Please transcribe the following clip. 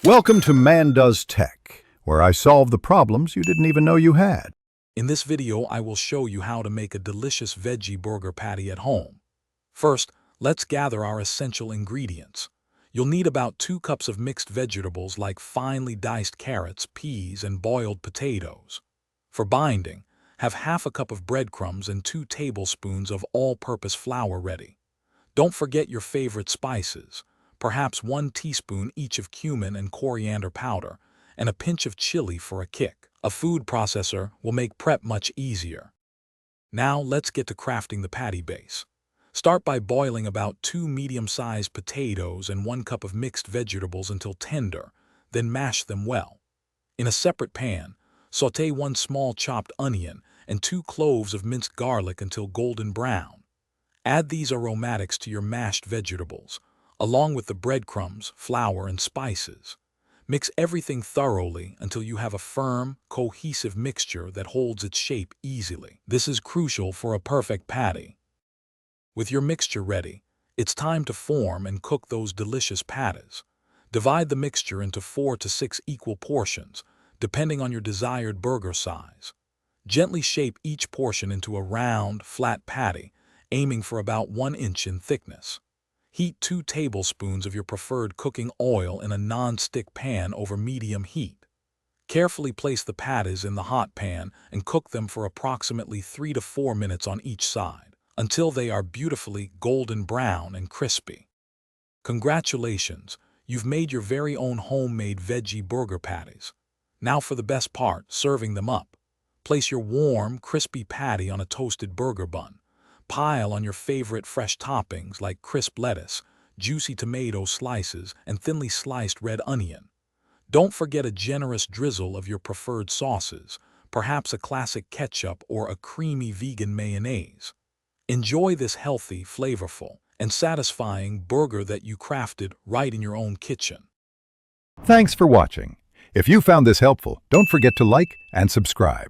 Welcome to Man Does Tech, where I solve the problems you didn't even know you had. In this video, I will show you how to make a delicious veggie burger patty at home. First, let's gather our essential ingredients. You'll need about 2 cups of mixed vegetables like finely diced carrots, peas, and boiled potatoes. For binding, have half a cup of breadcrumbs and 2 tablespoons of all-purpose flour ready. Don't forget your favorite spices, perhaps 1 teaspoon each of cumin and coriander powder, and a pinch of chili for a kick. A food processor will make prep much easier. Now let's get to crafting the patty base. Start by boiling about 2 medium-sized potatoes and 1 cup of mixed vegetables until tender, then mash them well. In a separate pan, sauté 1 small chopped onion and 2 cloves of minced garlic until golden brown. Add these aromatics to your mashed vegetables, along with the breadcrumbs, flour, and spices. Mix everything thoroughly until you have a firm, cohesive mixture that holds its shape easily. This is crucial for a perfect patty. With your mixture ready, it's time to form and cook those delicious patties. Divide the mixture into 4 to 6 equal portions, depending on your desired burger size. Gently shape each portion into a round, flat patty, aiming for about 1 inch in thickness. Heat 2 tablespoons of your preferred cooking oil in a non-stick pan over medium heat. Carefully place the patties in the hot pan and cook them for approximately 3 to 4 minutes on each side, until they are beautifully golden brown and crispy. Congratulations, you've made your very own homemade veggie burger patties. Now for the best part, serving them up. Place your warm, crispy patty on a toasted burger bun. Pile on your favorite fresh toppings like crisp lettuce, juicy tomato slices, and thinly sliced red onion. Don't forget a generous drizzle of your preferred sauces, perhaps a classic ketchup or a creamy vegan mayonnaise. Enjoy this healthy, flavorful, and satisfying burger that you crafted right in your own kitchen. Thanks for watching. If you found this helpful, don't forget to like and subscribe.